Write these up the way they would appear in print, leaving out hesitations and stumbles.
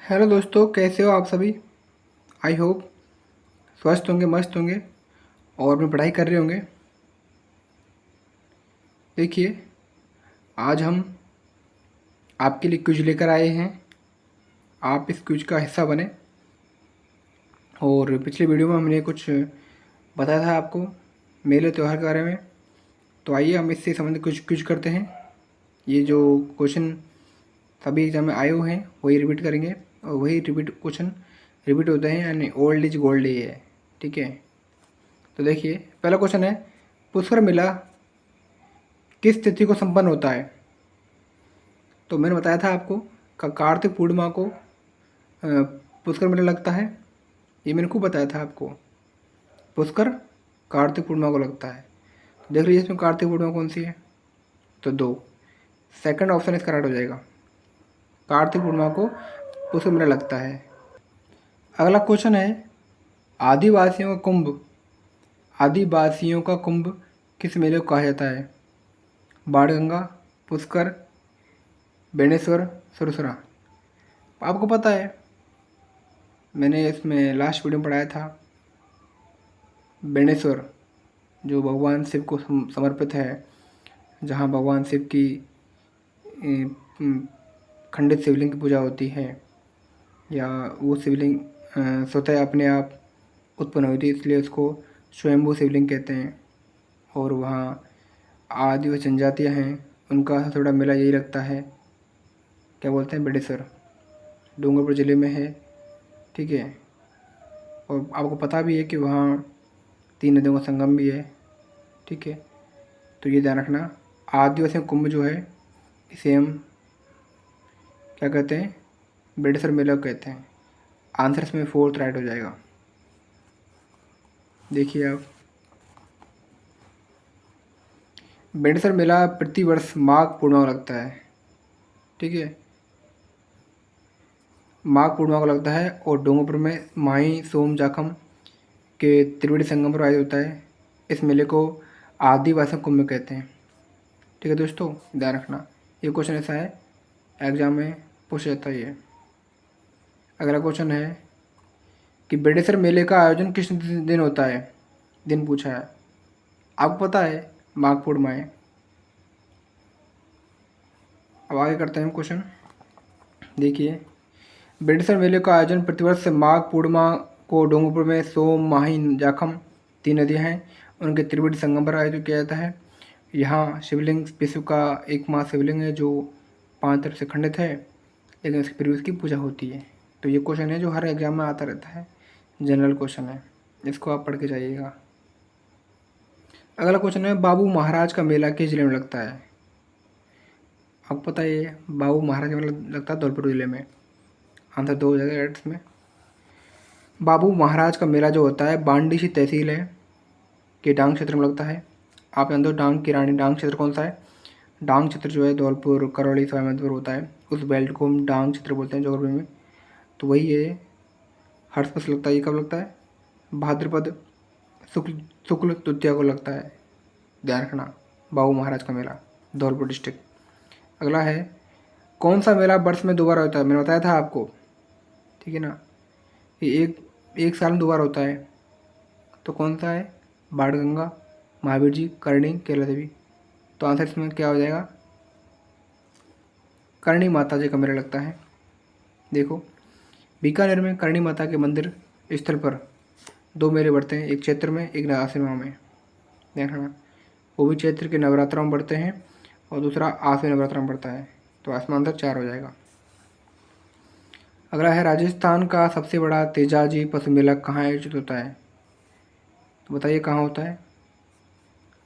Hello दोस्तों, कैसे हो आप सभी। आई होप स्वस्थ होंगे, मस्त होंगे और अपनी पढ़ाई कर रहे होंगे। देखिए, आज हम आपके लिए क्विज लेकर आए हैं। आप इस क्विज का हिस्सा बने। और पिछले वीडियो में हमने कुछ बताया था आपको मेले त्यौहार के बारे में। तो आइए हम इससे संबंधित कुछ क्विज करते हैं। ये जो क्वेश्चन सभी एग्जाम में आए हुए हैं वही रिपीट करेंगे, और वही रिपीट क्वेश्चन रिपीट होते हैं, यानी ओल्ड इज गोल्ड ही है। ठीक है, तो देखिए पहला क्वेश्चन है, पुष्कर मेला किस तिथि को संपन्न होता है। तो मैंने बताया था आपको कार्तिक पूर्णिमा को पुष्कर मेला लगता है। ये मैंने खूब बताया था आपको। पुष्कर कार्तिक पूर्णिमा को लगता है। तो देख लीजिए इसमें कार्तिक पूर्णिमा कौन सी है। तो दो, सेकंड ऑप्शन इसका राइट हो जाएगा। कार्तिक पूर्णिमा को पुष्कर मेला लगता है। अगला क्वेश्चन है, आदिवासियों का कुंभ आदिवासियों का कुंभ किस मेले को कहा जाता है। बाणगंगा, पुष्कर, बेणेश्वर, सुरसरा। आपको पता है, मैंने इसमें लास्ट वीडियो में पढ़ाया था। बेणेश्वर जो भगवान शिव को समर्पित है, जहाँ भगवान शिव की खंडित शिवलिंग की पूजा होती है, या वो शिवलिंग स्वतः अपने आप उत्पन्न हुई थी, इसलिए उसको स्वयंभू शिवलिंग कहते हैं। और वहाँ आदिवासी जनजातियाँ हैं, उनका सबसे बड़ा मेला यही लगता है। क्या बोलते हैं, बेणेश्वर, डूंगरपुर ज़िले में है। ठीक है, और आपको पता भी है कि वहाँ 3 नदियों का संगम भी है। ठीक है, तो ये ध्यान रखना। आदिवासी कुंभ जो है इसे हम क्या कहते हैं, बेणेश्वर मेला कहते हैं। आंसर इसमें फोर्थ राइट हो जाएगा। देखिए आप, बेणेश्वर मेला प्रतिवर्ष माघ पूर्णिमा को लगता है। ठीक है, माघ पूर्णिमा को लगता है, और डूंगरपुर में माही सोम जाखम के त्रिवेणी संगम पर आयोजित होता है। इस मेले को आदिवासी कुंभ कहते हैं। ठीक है दोस्तों, ध्यान रखना, ये क्वेश्चन ऐसा है, एग्जाम में पूछा जाता है ये। अगला क्वेश्चन है कि बेणेश्वर मेले का आयोजन किस दिन होता है। दिन पूछा है, आपको पता है माघ पूर्णिमा है। अब आगे करते हैं क्वेश्चन। देखिए, बेणेश्वर मेले का आयोजन प्रतिवर्ष माघ पूर्णिमा को डूंगरपुर में सोम, माही, जाखम 3 नदियाँ हैं, उनके त्रिवेणी संगम पर आयोजित किया जाता है। यहाँ शिवलिंग विश्व का एकमात्र शिवलिंग है जो 5 तरफ से खंडित है, लेकिन इसके फिर उसकी पूजा होती है। तो ये क्वेश्चन है जो हर एग्जाम में आता रहता है, जनरल क्वेश्चन है, इसको आप पढ़ के जाइएगा। अगला क्वेश्चन है, बाबू महाराज का मेला किस जिले में लगता है। आपको पता है बाबू महाराज का मेला लगता है धौलपुर जिले में। आंसर 2 हो जाएगा इसमें। बाबू महाराज का मेला जो होता है बांडीसी तहसील है के डांग क्षेत्र में लगता है। आप जानते हो डांग की रानी, डांग क्षेत्र कौन सा है। डांग क्षेत्र जो है धौलपुर, करौली, सवाईमाधोपुर होता है, उस बेल्ट को हम डांग क्षेत्र बोलते हैं ज्योग्राफी में। तो वही है, हर्ष पर लगता है। ये कब लगता है, भाद्रपद शुक्ल शुक्ल तृतीया को लगता है। ध्यान रखना, बाबू महाराज का मेला, धौलपुर डिस्ट्रिक्ट। अगला है, कौन सा मेला वर्ष में 2 बार होता है। मैंने बताया था आपको, ठीक है ना, ये एक साल में 2 बार होता है। तो कौन सा है, बाणगंगा, महावीर जी, करणी, कैला देवी। तो आंसर इसमें क्या हो जाएगा, करणी माता जी का मेला लगता है। देखो, बीकानेर में करणी माता के मंदिर स्थल पर 2 मेले बढ़ते हैं, एक चैत्र में, एक आश्विन माह में। देखना, वो भी चैत्र के नवरात्रों में बढ़ते हैं, और दूसरा आश्विन नवरात्र में बढ़ता है। तो आसमान अंदर 4 हो जाएगा। अगला है, राजस्थान का सबसे बड़ा तेजाजी पशु मेला कहाँ आयोजित होता है। तो बताइए कहाँ होता है।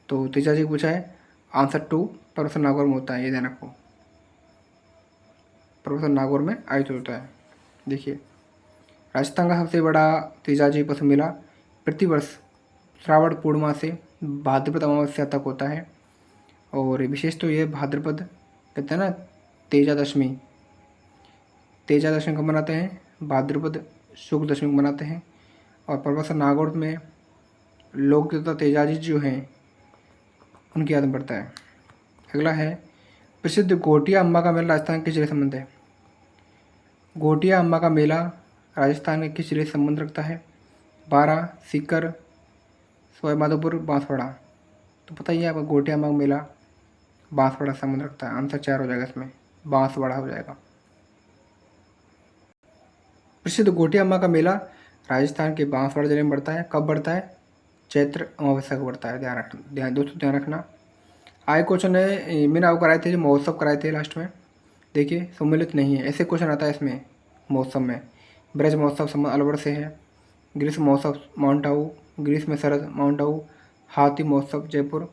तो तेजाजी पूछा है, आंसर 2 प्रोफेसर नागौर में होता है। ये ध्यान रखो, प्रोफेसर नागौर में आयोजित होता है। देखिए, राजस्थान का सबसे बड़ा तेजाजी पशु मेला प्रतिवर्ष श्रावण पूर्णिमा से भाद्रपद अमावस्या तक होता है। और विशेष तो ये भाद्रपद कहते हैं ना, तेजा दशमी, तेजा दशमी कब मनाते हैं, भाद्रपद शुक्ल दशमी को मनाते हैं। और प्रोफेसर नागौर में लोक देवता तेजाजी जो हैं उनकी याद में पड़ता है। अगला है, प्रसिद्ध घोटिया अम्बा का मेला राजस्थान किस जिले से संबंध है। घोटिया अम्मा का मेला राजस्थान के किस जिले से संबंध रखता है? बारा, सीकर, सवाईमाधोपुर, बांसवाड़ा। तो बताइए आपका घोटिया अम्मा का मेला बांसवाड़ा से संबंध रखता है। आंसर 4 हो जाएगा इसमें, बांसवाड़ा हो जाएगा। प्रसिद्ध घोटिया अम्मा का मेला राजस्थान के बांसवाड़ा जिले में बढ़ता है। कब बढ़ता है? चैत्र अमावस्या को बढ़ता है। ध्यान रखना, दोस्तों ध्यान रखना। आए क्वेश्चन है, मैंने आपको कराए थे जो महोत्सव कराए थे लास्ट में, देखिए सम्मिलित नहीं है, ऐसे क्वेश्चन आता है इसमें। महोत्सव में ब्रज महोत्सव संबंध अलवर से है, ग्रीष्म महोत्सव माउंट आबू, ग्रीष्म में शरद माउंट आबू, हाथी महोत्सव जयपुर,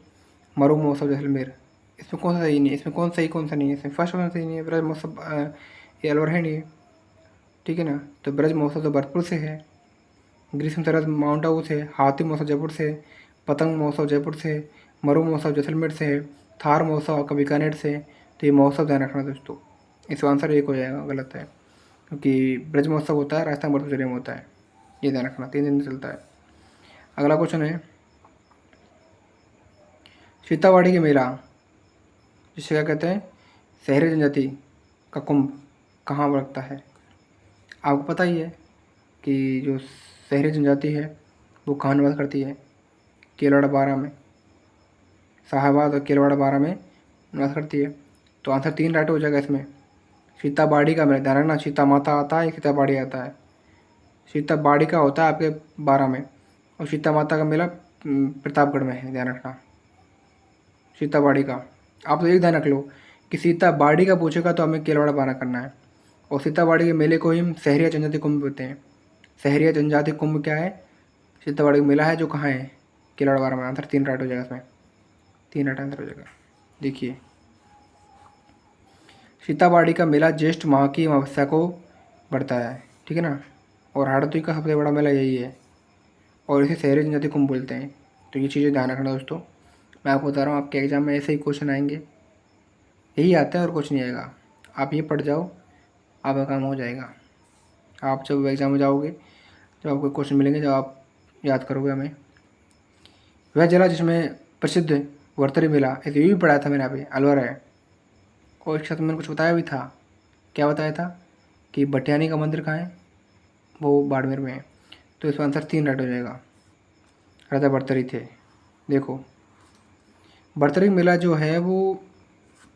मरु महोत्सव जैसलमेर। इसमें कौन सा सही नहीं है? इसमें कौन सही कौन सा नहीं है? इसमें फर्स्ट ऑप्शन सही नहीं है, ब्रज महोत्सव ये अलवर है नहीं, ठीक है ना। तो ब्रज महोत्सव तो भरतपुर से है, ग्रीष्म शरद माउंट आबू से, हाथी महोत्सव जयपुर से, पतंग महोत्सव जयपुर से, मरु महोत्सव जैसलमेर से है, थार महोत्सव आपका बीकानेर से। तो ये महोत्सव ध्यान रखना दोस्तों, इसका आंसर एक हो जाएगा, गलत है, क्योंकि ब्रज महोत्सव होता है राजस्थान भरतपुर जिले में होता है। ये ध्यान रखना, 3 दिन चलता है। अगला क्वेश्चन है, सीतावाड़ी के मेला जिसे क्या कहते हैं, शहरी जनजाति का कुंभ कहाँ लगता है? आपको पता ही है कि जो शहरी जनजाति है वो कहाँ निवास करती है? केलवाड़ा बारा में, शाहाबाद और केलवाड़ा बारा में निवास करती है। तो आंसर 3 राइट हो जाएगा इसमें। सीताबाड़ी का मेला, ध्यान रखना, सीता माता आता है, सीताबाड़ी आता है। सीताबाड़ी का होता है आपके बारा में, और सीता माता का मेला प्रतापगढ़ में है, ध्यान रखना। सीताबाड़ी का आप तो एक ध्यान रख लो कि सीताबाड़ी का पूछेगा तो हमें केलवाड़ा बारा करना है, और सीताबाड़ी के मेले को ही हम शहरिया जनजाति कुंभ बोलते हैं। शहरिया जनजाति कुंभ क्या है? सीताबाड़ी का मेला है जो कहाँ है? केलवाड़ा बारा में। आंसर 3 राइट हो जाएगा इसमें, 3 राइट आंसर हो जाएगा। देखिए, सीताबाड़ी का मेला ज्येष्ठ माह की अमावस्या को बढ़ता है, ठीक है ना। और हाड़ोती का सबसे बड़ा मेला यही है, और इसे शहरी जनजाति कुंभ बोलते हैं। तो ये चीज़ें ध्यान रखना दोस्तों, मैं आपको बता रहा हूँ आपके एग्जाम में ऐसे ही क्वेश्चन आएंगे, यही आता है और कुछ नहीं आएगा। आप ये पढ़ जाओ, आपका काम हो जाएगा। आप जब एग्जाम में जाओगे, जब आपको क्वेश्चन मिलेंगे, जब आप याद करोगे हमें। वह जिला जिसमें प्रसिद्ध वर्तरी मेला, इसे भी पढ़ाया था मैंने यहाँ पे, अलवर है। और एक साथ मैंने कुछ बताया भी था, क्या बताया था कि भटियानी का मंदिर कहाँ है? वो बाड़मेर में है। तो इसका आंसर 3 राइट हो जाएगा, राजा भर्तरी थे। देखो, भर्तरी मेला जो है वो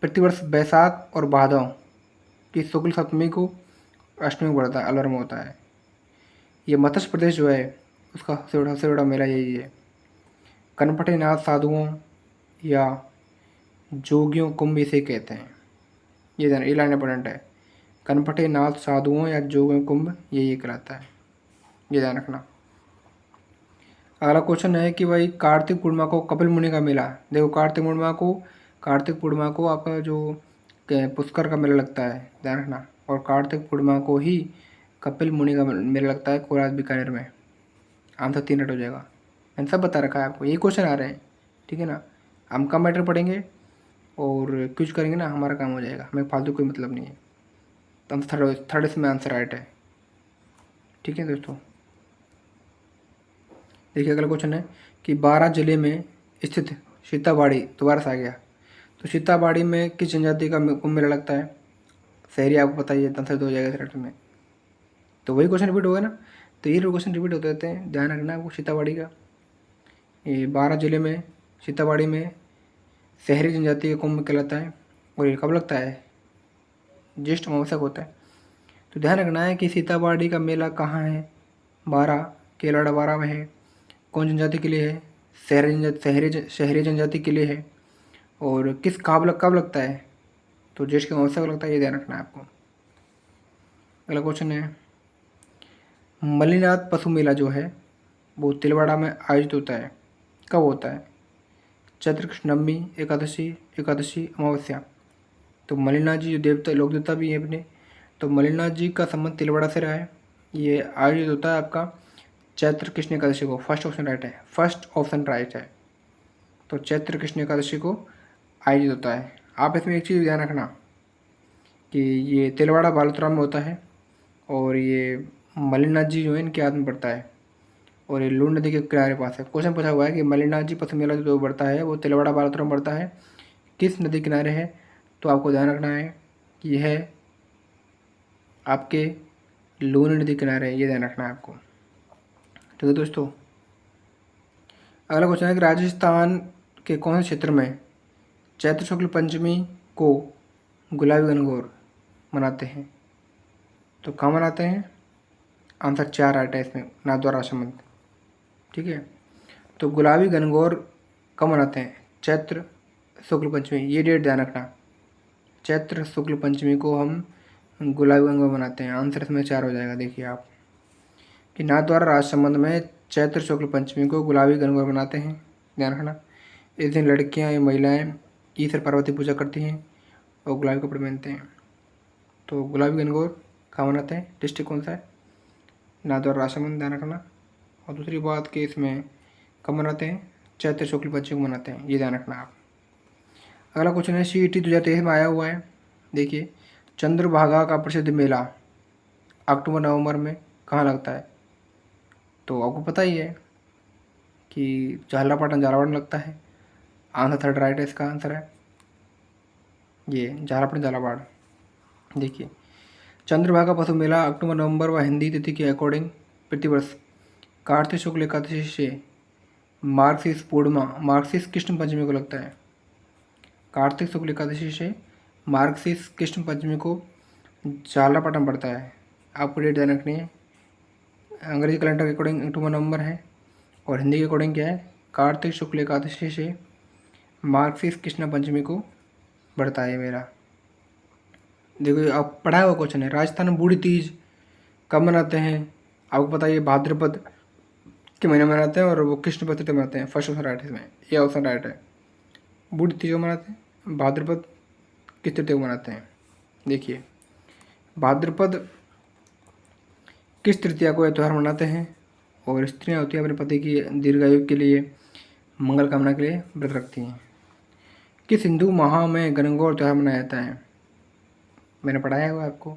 प्रतिवर्ष बैसाख और भादव की शुक्ल सप्तमी को अष्टमी को पड़ता है, अलवर में होता है। ये मत्स्य प्रदेश जो है उसका सबसे बड़ा मेला यही है। कनपटे नाथ साधुओं या जोगियों कुंभ इसे कहते हैं। ये लाइन इंपॉर्टेंट है, कनपटे नाथ साधुओं या जोगियों कुंभ ये कहलाता है, ये ध्यान रखना। अगला क्वेश्चन है कि भाई कार्तिक पूर्णिमा को कपिल मुनि का मेला, देखो कार्तिक पूर्णिमा को आपका जो पुष्कर का मेला लगता है, ध्यान रखना। और कार्तिक पूर्णिमा को ही कपिल मुनि का मेला लगता है कोलाज बीकानेर में। आंसर 3 राइट हो जाएगा। मैंने सब बता रखा है आपको, ये क्वेश्चन आ रहे हैं, ठीक है ना। हम कम मैटर पढ़ेंगे और क्विज करेंगे ना, हमारा काम हो जाएगा, हमें फालतू कोई मतलब नहीं है। तो आंसर थर्ड इसमें आंसर राइट है, ठीक है दोस्तों। देखिए अगला क्वेश्चन है कि 12 जिले में स्थित सीताबाड़ी, दोबारा से आ गया। तो सीताबाड़ी में किस जनजाति का कुंभ मेला लगता है? शहरी आपको पता ही है, आंसर 2 हो जाएगा इस में। तो वही क्वेश्चन रिपीट होगा ना, तो ये क्वेश्चन रिपीट होते रहते हैं, ध्यान रखना आपको। सीताबाड़ी का ये 12 जिले में सीताबाड़ी में शहरी जनजाति का कुंभ कहलाता है, और ये कब लगता है? ज्येष्ठ अमावस्या को होता है। तो ध्यान रखना है कि सीताबाड़ी का मेला कहाँ है? बारा, केलाड़ा बारा में है। कौन जनजाति के लिए है? शहरी जनजाति के लिए है। और किस कब लगता है? तो ज्येष्ठ की अमावस्या को लगता है, ये ध्यान रखना है आपको। अगला क्वेश्चन है, मल्लीनाथ पशु मेला जो है वो तिलवाड़ा में आयोजित होता है, कब होता है? चैत्र कृष्ण नवमी, एकादशी, अमावस्या। तो मल्लीनाथ जी जो देवता लोक देवता भी हैं अपने, तो मल्लीनाथ जी का संबंध तिलवाड़ा से रहा है। ये आयोजित होता है आपका चैत्र कृष्ण एकादशी को। फर्स्ट ऑप्शन राइट है। तो चैत्र कृष्ण एकादशी को आयोजित होता है। आप इसमें एक चीज़ ध्यान रखना कि ये तिलवाड़ा बालोतरा में होता है, और ये मल्लीनाथ जी जो है इनके हाथ में पड़ता है, और ये लूण नदी के किनारे पास है। क्वेश्चन पूछा हुआ है कि मल्लीनाथ जी पशु मेला जो बढ़ता है वो तिलवाड़ा बालोतरा में बढ़ता है, किस नदी किनारे है? तो आपको ध्यान रखना है कि यह आपके लोन नदी किनारे है, ये ध्यान रखना है आपको। ठीक है दोस्तों। अगला क्वेश्चन है कि राजस्थान के कौन से क्षेत्र में चैत्र शुक्ल पंचमी को गुलाबी गणगौर मनाते हैं? तो कहाँ मनाते हैं? आंसर 4 राइट है इसमें, नाथद्वारा राजसमंद। ठीक है। तो गुलाबी गणगौर कब मनाते हैं? चैत्र शुक्ल पंचमी, ये डेट ध्यान रखना। चैत्र शुक्ल पंचमी को हम गुलाबी गणगौर मनाते हैं। आंसर इसमें 4 हो जाएगा। देखिए आप कि नाथद्वारा राजसमंद में चैत्र शुक्ल पंचमी को गुलाबी गणगौर मनाते हैं, ध्यान रखना। इस दिन लड़कियां या महिलाएं ईश्वर पार्वती पूजा करती हैं और गुलाबी कपड़े पहनते हैं। तो गुलाबी गणगौर कहाँ मनाते हैं? डिस्ट्रिक्ट कौन सा है? नाथद्वारा राजसमंद, ध्यान रखना। और दूसरी बात कि इसमें कब मनाते हैं? चैत्र शुक्ल पंचमी को मनाते हैं, ये ध्यान रखना आप। अगला क्वेश्चन है CET 2023 में आया हुआ है। देखिए, चंद्रभागा का प्रसिद्ध मेला अक्टूबर नवंबर में कहाँ लगता है? तो आपको पता ही है कि झालरापाटन लगता है। आंसर 3 राइट है, इसका आंसर है ये झालरापाटन झालावाड़। देखिए, चंद्रभागा पशु मेला अक्टूबर नवंबर व हिंदी तिथि के अकॉर्डिंग प्रतिवर्ष कार्तिक शुक्ल एकादशी से मार्गशीर्ष पूर्णिमा मार्गशीर्ष कृष्ण पंचमी को लगता है। कार्तिक शुक्ल एकादशी से मार्गशीर्ष कृष्ण पंचमी को झालरापाटन पड़ता है। आपको डेट ध्यान रखनी है। अंग्रेजी कैलेंडर के अकॉर्डिंग अक्टूबर नवंबर है और हिंदी के अकॉर्डिंग क्या है? कार्तिक शुक्ल एकादशी से मार्गशीर्ष कृष्ण पंचमी को बढ़ता है मेरा। देखो, आप पढ़ा हुआ क्वेश्चन है। राजस्थान में बूढ़ी तीज कब मनाते हैं? आपको पता है ये भाद्रपद के महीने में मनाते हैं और वो कृष्ण पक्ष में मनाते हैं। फर्स्ट ऑप्शन राइट है इसमें, ये ऑप्शन राइट है। बूढ़ी तीज को मनाते हैं, भाद्रपद किस तृतीया को मनाते हैं? देखिए, भाद्रपद किस तृतीया को यह त्यौहार मनाते हैं और स्त्रियाँ होती हैं अपने पति की दीर्घायु के लिए, मंगल कामना के लिए व्रत रखती हैं। किस हिंदू माह में गणगौर त्यौहार मनाया जाता है? मैंने पढ़ाया हुआ आपको।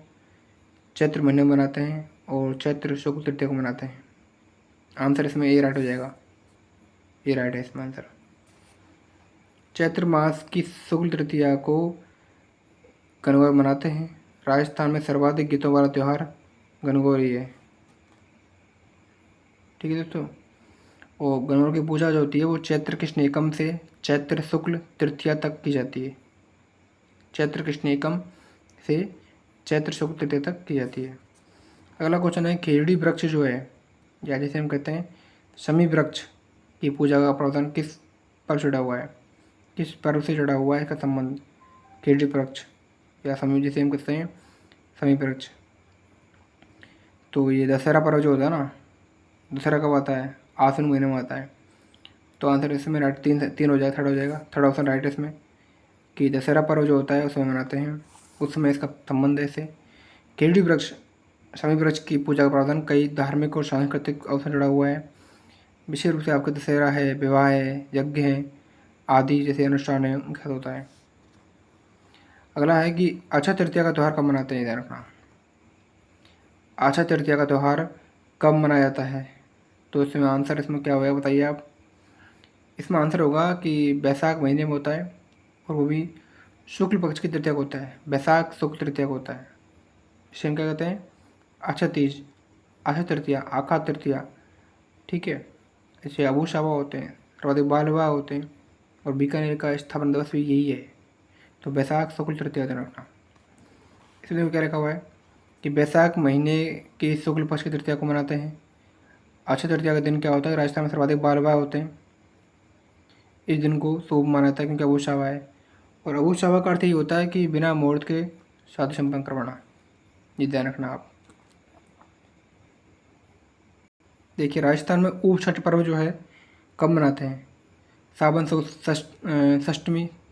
चैत्र महीने में मनाते हैं और चैत्र शुक्ल तृतीया को मनाते हैं। आंसर इसमें ए राइट हो जाएगा, ये राइट है इसमें आंसर। चैत्र मास की शुक्ल तृतीया को गणगौर मनाते हैं। राजस्थान में सर्वाधिक गीतों वाला त्यौहार गणगौर ही है। ठीक है दोस्तों। और गणगौर की पूजा जो होती है वो चैत्र कृष्ण एकम से चैत्र शुक्ल तृतीया तक की जाती है। चैत्र कृष्ण एकम से चैत्र शुक्ल तृतीया तक की जाती है। अगला क्वेश्चन है, खेजड़ी वृक्ष जो है, या जैसे हम कहते हैं शमी वृक्ष की पूजा का प्रावधान किस पर्व से जुड़ा हुआ है? किस पर्व से जुड़ा हुआ है इसका संबंध? खेजड़ी वृक्ष या शमी, जिसे हम कहते हैं शमी वृक्ष। तो ये दशहरा पर्व जो होता है ना, दशहरा कब आता है? आश्विन महीने में आता है। तो आंसर इसमें राइट तीन हो जाएगा, थर्ड हो जाएगा। थर्ड ऑप्शन राइट है इसमें कि दशहरा पर्व जो होता है उसमें मनाते हैं, उस समय इसका संबंध है इससे। खेजड़ी वृक्ष शमी वृक्ष की पूजा का प्रावधान कई धार्मिक और सांस्कृतिक अवसर जुड़ा हुआ है। विशेष रूप से आपके दशहरा है, विवाह है, यज्ञ है आदि जैसे अनुष्ठान है उनके साथ होता है। अगला है कि अक्षय तृतीया का त्यौहार कब मनाते हैं? ध्यान रखना, अक्षय तृतीया का त्यौहार कब मनाया जाता है? तो इसमें आंसर इसमें क्या होगा बताइए आप। इसमें आंसर होगा कि बैसाख महीने में होता है और वो भी शुक्ल पक्ष की तृतीया को होता है। बैसाख शुक्ल तृतीया को होता है। इसे हम क्या कहते हैं? अक्षय तीज, अक्षय तृतीया, आखा तृतीया। ठीक है। ऐसे अबू शाबा होते हैं, सर्वाधिक बाल विवाह होते हैं और बीकानेर का स्थापना दिवस भी यही है। तो बैसाख शुक्ल तृतीया ध्यान रखना। इसमें क्या लिखा हुआ है कि बैसाख महीने की शुक्ल पक्ष की तृतीया को मनाते हैं। अक्षय तृतीया का दिन क्या होता है? राजस्थान में सर्वाधिक बाल विवाह होते हैं। इस दिन को शुभ माना जाता है क्योंकि अबू शाबा है। और अबू शाबा का अर्थ ये होता है कि बिना मुहूर्त के शादी संपन्न करवाना, ये ध्यान रखना आप। देखिए, राजस्थान में ऊप छठ पर्व जो है कब मनाते हैं? सावन शुक्ल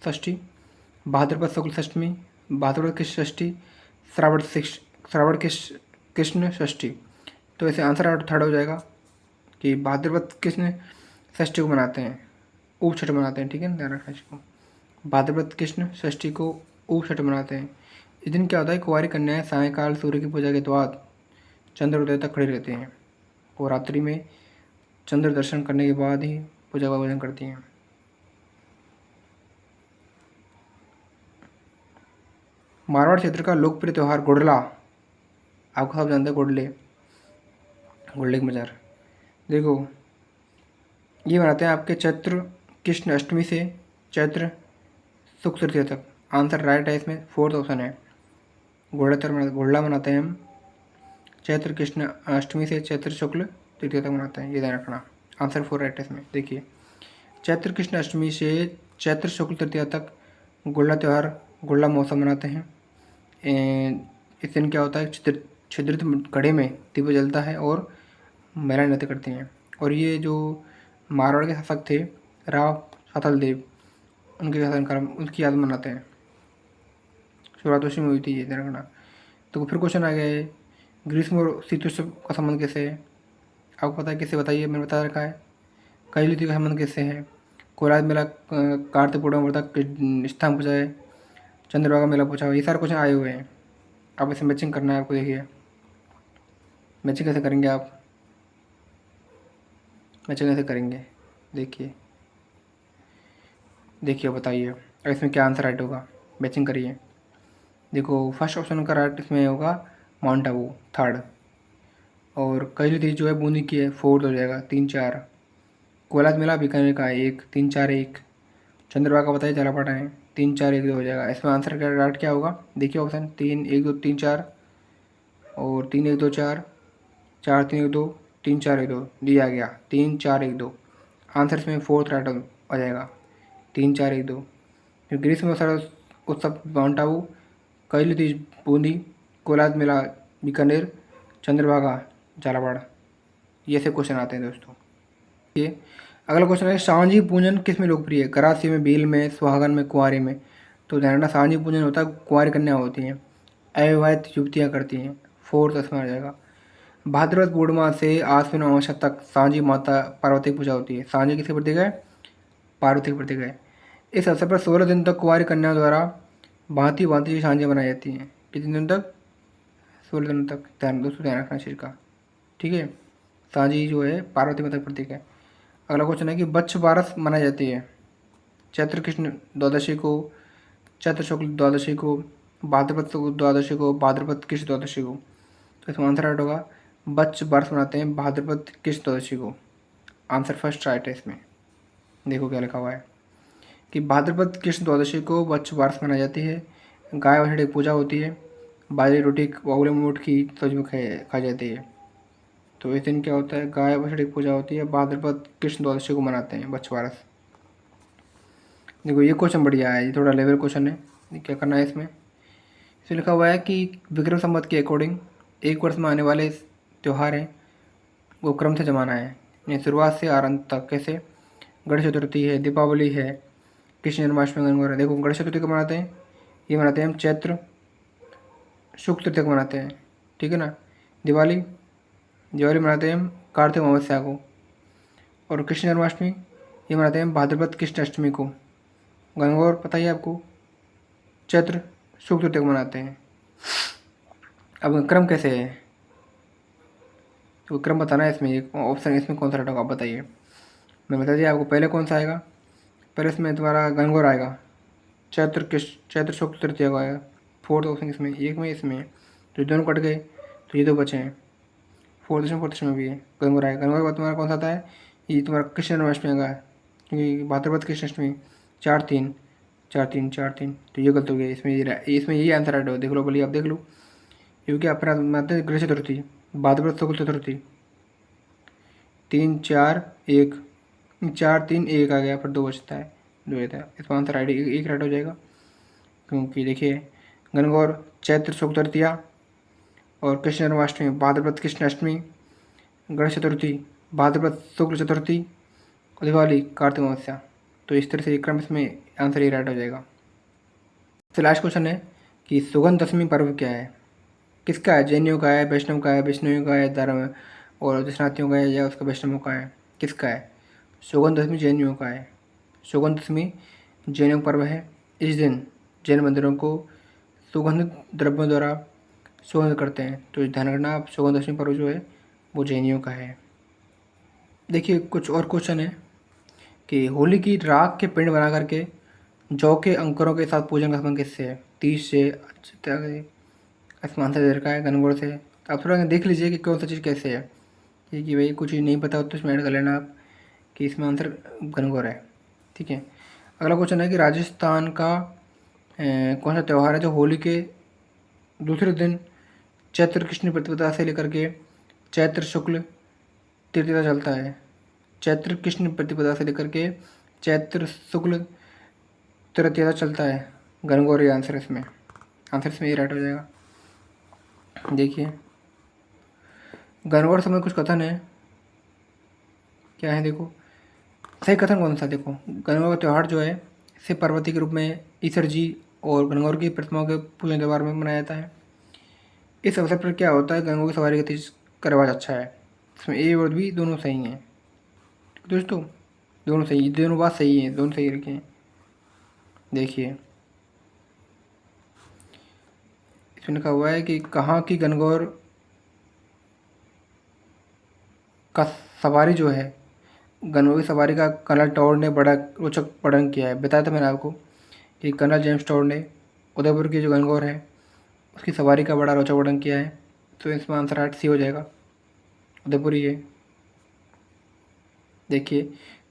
षष्ठी, भाद्रपद शुक्ल षष्ठी, भाद्रपद कृष्ण षष्ठी, श्रावण कृष्ण षष्ठी। तो ऐसे आंसर थर्ड हो जाएगा कि भाद्रपद कृष्ण षष्ठी को मनाते हैं, ऊप छठ मनाते हैं। ठीक है, ध्यान रखना इसको। भाद्रपद कृष्ण षष्ठी को ऊप छठ मनाते हैं। इस दिन क्या होता है? कुंवारी कन्याएं सायंकाल सूर्य की पूजा के बाद चंद्रोदय तक खड़ी रहती हैं और रात्रि में चंद्र दर्शन करने के बाद ही पूजा का आयोजन करती हैं। मारवाड़ क्षेत्र का लोकप्रिय त्यौहार गुड़ला आपको सब जानते हैं गुडले, गुडले की मज़ार। देखो ये मनाते हैं आपके चैत्र कृष्ण अष्टमी से चैत्र शुक्ल तृतीया तक। आंसर राइट है इसमें, फोर्थ ऑप्शन है। गुड़ला मनाते हैं हम चैत्र कृष्ण अष्टमी से चैत्र शुक्ल तृतीया तक मनाते हैं, ये ध्यान रखना। आंसर फोर राइट है इसमें। देखिए चैत्र कृष्ण अष्टमी से चैत्र शुक्ल तृतीया तक गुड़ला त्यौहार, गुड़ला महोत्सव मनाते हैं। इस दिन क्या होता है, छिद्रित घड़े में दीप जलता है और महिलाएं नृत्य करती हैं। और ये जो मारवाड़ के शासक थे राव साथल देव, उनके शासनकाल उनकी याद मनाते हैं। शुरुआत उसी में हुई थी, ये ध्यान रखना। तो फिर क्वेश्चन आ गया है ग्रीष्म और शीतोत्सव का संबंध कैसे है। आपको पता है किससे, बताइए, मैंने बता रखा है। कैली ऋतु का संबंध किससे है। कोलाज मेला कार्तिक पूर्णिमा तक स्थान पूछा है, चंद्रभागा मेला पूछा हुआ, ये सारे क्वेश्चन आए हुए हैं। आप इसे मैचिंग करना है आपको। देखिए मैचिंग कैसे करेंगे आप, मैचिंग कैसे करेंगे, देखिए देखिए बताइए अब इसमें क्या आंसर राइट होगा, मैचिंग करिए। देखो फर्स्ट ऑप्शन का राइट इसमें होगा माउंट आबू, थर्ड। और कैली तीज जो है बूंदी की है, फोर्थ हो जाएगा, 3-4। कोलाज मेला बीकानेर का है, 1, 3-4-1। चंद्रभागा बताइए झालावाड़ है, 3-4-1-2 हो जाएगा। इसमें आंसर का राइट क्या होगा, देखिए ऑप्शन 3-1-2-3-4 और 3-1-2-4, 4-3-1-2, 3-4-1-2 दिया गया, 3-4-1-2। आंसर इसमें फोर्थ राइट आ जाएगा, 3-4-1-2। फिर ग्रीष्म शरद उत्सव माउंट आबू, कैली तीज बूंदी, कोलाज मेला बीकानेर, चंद्रभागा झालावाड़, ये से क्वेश्चन आते हैं दोस्तों। ये अगला क्वेश्चन है सांझी पूजन किस में लोकप्रिय है, गरासी में, भील में, सुहागन में, कुंवारी में। तो ध्यान रखना सांझी पूजन होता है कुंवारी कन्या होती हैं, अविवाहित युवतियाँ करती हैं, फोर्थ इसमें आ जाएगा। भाद्रपद पूर्णिमा से आश्विन अमावस्या तक सांझी माता पार्वती की पूजा होती है। सांझी किसके प्रतीक है, पार्वती के प्रतीक है। इस अवसर पर 16 दिन तक कुंवारी कन्या द्वारा भांति भांति की सांझें बनाई जाती हैं। कितने दिन तक, 16 दिन तक। ध्यान दोस्तों, ध्यान रखना चीज़ का, ठीक है। सांझी जो है पार्वती माता का प्रतीक है। अगला क्वेश्चन है कि बच्छ बारस मनाई जाती है चैत्र कृष्ण द्वादशी को, चैत्र शुक्ल द्वादशी को, भाद्रपद द्वादशी को, भाद्रपद कृष्ण द्वादशी को। तो इसमें आंसर राइट होगा बच्छ बारस मनाते हैं भाद्रपद कृष्ण द्वादशी को। आंसर फर्स्ट राइट है इसमें। देखो क्या लिखा हुआ है कि भाद्रपद कृष्ण द्वादशी को बच्छ बारस मनाई जाती है। गाय बछड़े की पूजा होती है, बाजरी रोटी बगुले मोट की सब्जी में खाई जाती है। तो इस दिन क्या होता है, गाय बछड़े की पूजा होती है, भाद्रपद कृष्ण द्वादशी को मनाते हैं बच्छ बारस। देखो ये क्वेश्चन बढ़िया है, ये थोड़ा लेवल क्वेश्चन है। क्या करना है इसमें, इसमें लिखा हुआ है कि विक्रम संवत के अकॉर्डिंग एक वर्ष में आने वाले त्यौहार हैं वो क्रम से जमाना है, यानी शुरुआत से आरंभ तक। कैसे, गणेश चतुर्थी है, दीपावली है, कृष्ण जन्माष्टमी, गणगौर। देखो गणेश चतुर्थी को मनाते हैं, ये मनाते हैं हम चैत्र शुक्ल तृतीया को मनाते हैं, ठीक है ना। दिवाली, दिवाली मनाते हैं हम कार्तिक अमावस्या को। और कृष्ण जन्माष्टमी ये मनाते हैं भाद्रपद कृष्ण अष्टमी को। गणगौर पता ही है आपको, चैत्र शुक्ल तृतीया को मनाते हैं। अब क्रम कैसे है, तो क्रम बताना है इसमें, एक ऑप्शन इसमें कौन सा रहेगा आप बताइए। मैं बता दिया आपको, पहले कौन सा आएगा, पहले इसमें तुम्हारा गणगौर आएगा, चैत्र शुक्ल तृतीया को आएगा। फोर्थ ऑप्शन इसमें, एक में इसमें, तो दोनों कट गए तो ये दो बचे हैं। फोर्थ ऑप्शन में भी है गणगौर आएगा। गणगौर का तुम्हारा कौन सा आता है, ये तुम्हारा कृष्ण जन्माष्टमी का है, क्योंकि भाद्रपद कृष्ण अष्टमी 4-3, 4-3, 4-3, तो ये गलत हो गया। इसमें यही आंसर राइट हो, देख लो, बोलिए आप देख लो, क्योंकि अपना मानते हैं गणेश चतुर्थी, भाद्रपद शुक्ल चतुर्थी, 3-4-1, 4-3-1 आ गया, फिर 2 बचता है, 2 रहता है। इसका आंसर राइट, एक राइट हो जाएगा, क्योंकि देखिए गणगौर चैत्र शुक्ल तृतीया और कृष्ण जन्माष्टमी भाद्रपद कृष्ण अष्टमी, गणेश चतुर्थी भाद्रपद शुक्ल चतुर्थी और दिवाली कार्तिक अमावस्या। तो इस तरह से क्रम इसमें आंसर ये राइट हो जाएगा। तो लास्ट क्वेश्चन है कि सुगंध दशमी पर्व क्या है, किसका है, जैनियों का है, वैष्णव का है, वैष्णवियों का है, धर्म और दक्षिणाथियों का है, या उसका वैष्णवों का है, किसका है। सुगंध दशमी जैनियों का है, सुगंध दशमी जैनियों का पर्व है। इस दिन जैन मंदिरों को सुगंधित द्रव्यों द्वारा सुगंध करते हैं। तो ध्यान रखना आप, सुगंध दशमी पर्व जो है वो जैनियों का है। देखिए कुछ और क्वेश्चन है कि होली की राख के पिंड बना करके जौ के अंकुरों के साथ पूजन का संबंध किससे है, तीज से, इसमें आंसर दे रखा है गणगौर से, तो आप थोड़ा देख लीजिए कि कौन सा चीज़ कैसे है, कि भाई कुछ चीज़ नहीं पता हो तो इसमें ऐड कर लेना आप कि इसमें आंसर घनघोर है। ठीक है। अगला क्वेश्चन है कि राजस्थान का कौन सा त्यौहार है जो होली के दूसरे दिन चैत्र कृष्ण प्रतिपदा से लेकर के चैत्र शुक्ल तृतीया चलता है। चैत्र कृष्ण प्रतिपदा से लेकर के चैत्र शुक्ल तृतीया चलता है। घनघोर ही आंसर इसमें ये राइट हो जाएगा। देखिए घनघोर समय कुछ कथन है, क्या है देखो, सही कथन कौन सा, देखो घनघोर का त्यौहार जो है शिव पार्वती के रूप में ईश्वर जी और घनघोर की प्रतिमाओं के पूजन त्यौहार में मनाया जाता है। इस अवसर पर क्या होता है, घनघोर की सवारी का तेज का रिवाज अच्छा है। इसमें ए और बी दोनों सही हैं दोस्तों, दोनों सही, दोनों बात सही है, दोनों सही रखें। देखिए इसमें लिखा हुआ है कि कहाँ की घनघोर का सवारी जो है, घनघोर की सवारी का कर्नल टॉड ने बड़ा रोचक वर्णन किया है। बताया था मैंने आपको कि कर्नल जेम्स टॉड ने उदयपुर की जो घनघोर है उसकी सवारी का बड़ा रोचक वर्णन किया है। तो इसमें आंसर आठ सी हो जाएगा, उदयपुर ही है। देखिए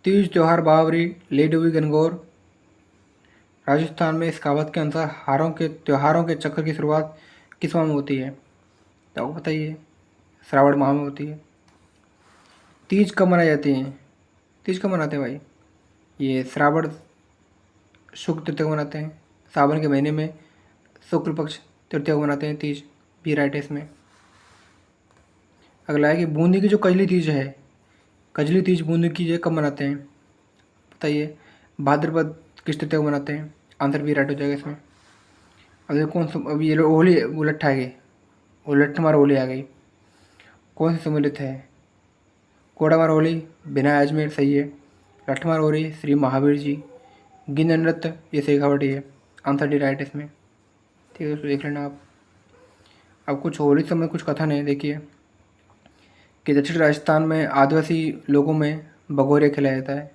तीज त्योहार बावरी ले डूबी घनघोर राजस्थान में इस कहावत के अनुसार त्योहारों के चक्र की शुरुआत किस माह में होती है, तो आपको बताइए श्रावण माह में होती है। तीज कब मनाई जाती है, तीज कब मनाते हैं भाई, ये श्रावण शुक्ल तृतीया को मनाते हैं। सावन के महीने में शुक्ल पक्ष तृतीया को मनाते हैं तीज, भी राइट है इसमें। अगला है कि बूंदी की जो कजली तीज है, कजली तीज बूंदी की जो कब मनाते हैं बताइए, भाद्रपद किस तृतीया को मनाते हैं, आंसर भी राइट हो जाएगा इसमें। अब देखो कौन सा, अभी ये होली उलट आ गई, उलट होली आ गई, कौन सी सम्मिलित है, कोडामार होली बिना अजमेर सही है, लठमार होली श्री महावीर जी, गिंज नृत्य ये शेखावटी है, आंसर डी राइट इसमें। ठीक है, तो देख लेना आप। अब कुछ होली समय कुछ कथन है, देखिए कि दक्षिण राजस्थान में आदिवासी लोगों में भगोरिया खिलाया जाता है,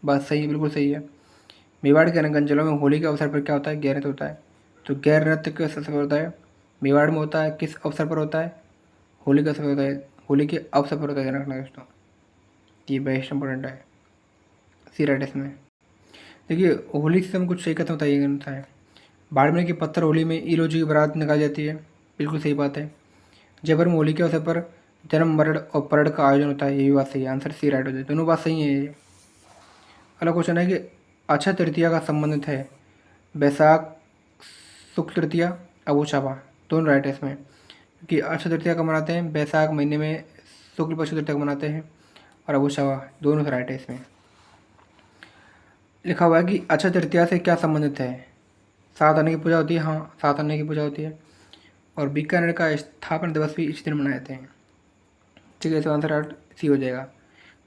बात सही है, बिल्कुल सही है। मेवाड़ के अनेक अंचलों में होली के अवसर पर क्या होता है, गैर नृत्य होता है। तो गैर नृत्य किस अवसर पर होता है, मेवाड़ में होता है, किस अवसर पर होता है, होली का अवसर पर होता है, होली के अवसर पर होता है, ध्यान रखना दोस्तों, ये बेस्ट इंपॉर्टेंट है, सी राइट इसमें। देखिए होली से हम कुछ सही कथन बताइएगा है। बाड़मेर के पत्थर होली में ईलोजी की बारात निकाली जाती है, बिल्कुल सही बात है। जयपुर में होली के अवसर पर जन्म मरण और परेड का आयोजन होता है, ये भी बात सही है, आंसर सी राइट हो जाए, दोनों बात सही है ये। अगला क्वेश्चन है कि अक्षय तृतीया का संबंधित है बैसाख शुक्ल तृतीया अबूचाबा, दोनों राइट है इसमें, क्योंकि अक्षय तृतीया का मनाते हैं बैसाख महीने में, शुक्ल पक्ष तृतीया को मनाते हैं, और अबूचाबा दोनों राइट है इसमें। लिखा हुआ है कि अक्षय तृतीया से क्या संबंधित है, सात आने की पूजा होती है, हाँ सात आने की पूजा होती है, और बीकानेर का स्थापना दिवस भी इसी दिन मनाए जाते हैं। ठीक है, इसका आंसर आठ सी हो जाएगा,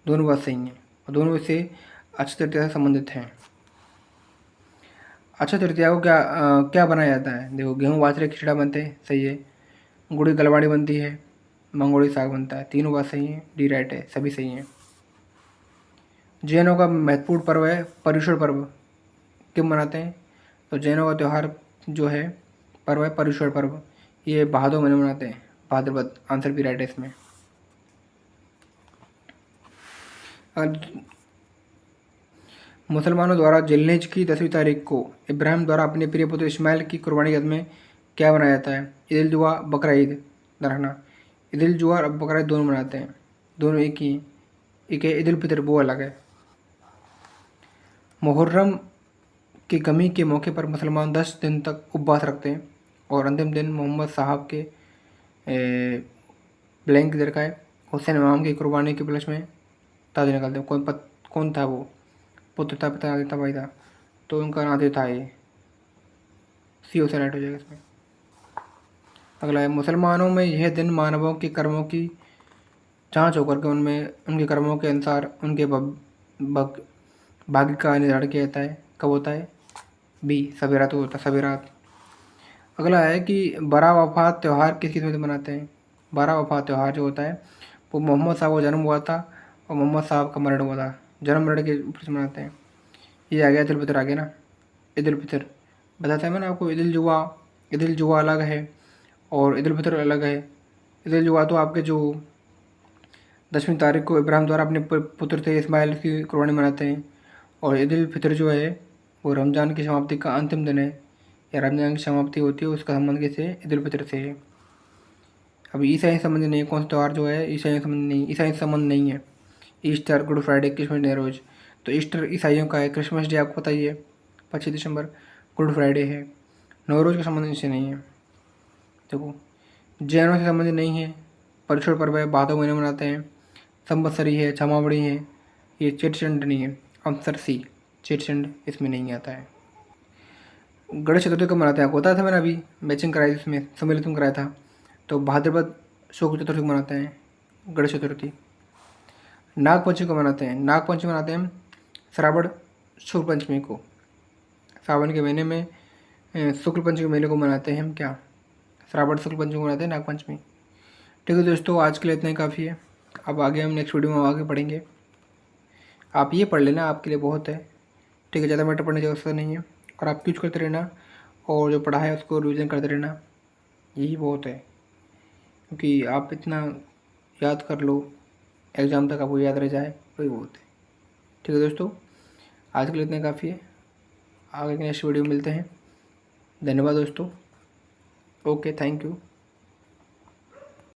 दोनों बात सही हैं और दोनों इससे अक्षय तृतीया से संबंधित हैं। अक्षय तृतीया को क्या बनाया जाता है, देखो गेहूँ बाजरे खिचड़ा बनते हैं, सही है, गुड़ी गलवाड़ी बनती है, मंगोड़ी साग बनता है, तीनों बात सही है, डी राइट है, सभी सही हैं। जैनों का महत्वपूर्ण पर्व है पर्युषण पर्व, क्यों मनाते हैं, तो जैनों का त्यौहार जो है पर्व है पर्युषण पर्व, ये भादों महीने मनाते हैं, भाद्रपद, आंसर भी राइट है इसमें। मुसलमानों द्वारा जिलहिज की 10वीं तारीख को इब्राहिम द्वारा अपने प्रिय पुत्र इस्माइल की कुर्बानी के याद में क्या मनाया जाता है, ईद जुआ बकरा ईद, रखना ईद जुआ और बकरा ईद दोनों मनाते हैं, दोनों एक ही, एक है ईद उल फितर, वो अलग है। मुहर्रम की गमी के मौके पर मुसलमान 10 दिन तक उपवास रखते हैं और अंतिम दिन मोहम्मद साहब के ब्लैंक दरका है हुसैन इमाम की कुर्बानी के उपलक्ष्य में ताज निकालते हैं। कौन था वो, पुत्र था, पिता था, भाई था, तो उनका नाते था ये, सी ओ से राइट हो जाएगा इसमें। अगला है मुसलमानों में यह दिन मानवों के कर्मों की जांच होकर के उनमें उनके कर्मों के अनुसार उनके भाग्य का निर्धारण किया जाता है, कब होता है, बी सबेरात होता है, सबेरात। अगला है कि बरा वफात त्यौहार किस में मनाते हैं, बरा वफात त्यौहार जो होता है वो मोहम्मद साहब का जन्म हुआ था और मोहम्मद साहब का मरण हुआ था, जन्म मरण के ऊपर से मनाते हैं। ये आ गया ईद उल फितर, आ गया ना, ईद उल फितर बताता है मैंने आपको, ईद उल जुआ अलग है और ईद उल फितर अलग है, ईद उल जुहा तो आपके जो 10वीं तारीख को इब्राहिम द्वारा अपने पुत्र थे इस्माइल की कुर्बानी मनाते हैं। और ईद उल फितर जो है वो रमज़ान की समाप्ति का अंतिम दिन है, या रमज़ान की समाप्ति होती है उसका संबंध किससे, ईद उल फितर से है। अभी ईसाई संबंध नहीं है, कौन सा त्यौहार जो है ईसाई संबंध नहीं है। Easter, good Friday, Christmas day रोज। तो ईस्टर ईसाइयों का है, क्रिसमस डे आपको पता ही है 25 दिसंबर, गुड फ्राइडे है। नवरोज का संबंध इससे नहीं है। देखो, जैनों से संबंध नहीं है, परशुर पर्व है, भादों महीने मनाते हैं। संवत्सरी है, क्षमावणी है, ये चेटचंड नहीं है, अमसरसी चेटचंड इसमें नहीं आता है। गणेश चतुर्थी कब मनाते हैं आपको बताया था मैंने, अभी मैचिंग कराई थी इसमें, सम्मिलित कराया था। तो भाद्रपद शुक्ल चतुर्थी को मनाते हैं गणेश चतुर्थी। नाग पंचमी को मनाते हैं, नाग पंचमी मनाते हैं श्रावण शुक्ल पंचमी को। सावन के महीने में शुक्ल पंचमी मेले को मनाते हैं हम, क्या श्रावण शुक्ल पंचमी को मनाते हैं नाग पंचमी। ठीक है दोस्तों, आज के लिए इतना ही काफ़ी है। अब आगे हम नेक्स्ट वीडियो में आगे पढ़ेंगे। आप ये पढ़ लेना, आपके लिए बहुत है। ठीक है, ज़्यादा मैटर पढ़ने की आवश्यकता नहीं है। और आप यूज करते रहना, और जो पढ़ा है उसको रिविज़न करते रहना, यही बहुत है। क्योंकि आप इतना याद कर लो, एग्ज़ाम तक आपको याद रह जाए, वही बहुत है। ठीक है दोस्तों, आज के लिए इतना काफ़ी है। आगे के नेक्स्ट वीडियो में मिलते हैं। धन्यवाद दोस्तों। Okay, thank you.